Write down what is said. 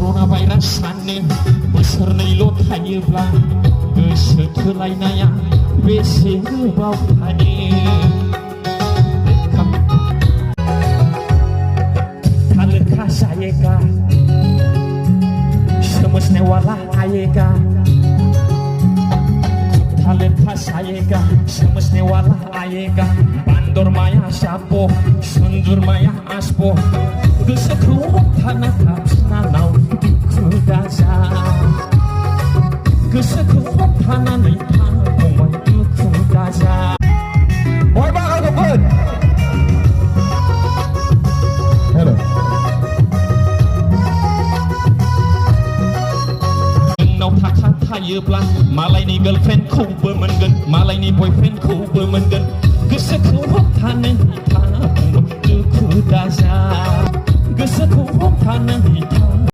कर'ना भाइरासानो बोसोरनैल' थायोब्ला गोसो थोलायनाया बेसे गोबाव थायो थालिरखा जायेगा समझने वाला आएगा थालिरखा जायेगा समझने वाला आएगा बान्दर माया साब' सुन्दुर माया आसब' गोसोखौ हमथाना बिनानाव दुखु दाजा गोसोखौ हमथानानै था फंबाय दुखु दाजा बय बागागोफोर हेल' नोंनाव थाखा थायोब्ला मालायनि गार्लफ्रेन्डखौबो मोनगोन मालायनि बयफ्रेन्डखौबो मोनगोन गोसोखौ हमथानानै था फंबाय दुखु दाजा गोसोखौ हमथानानै था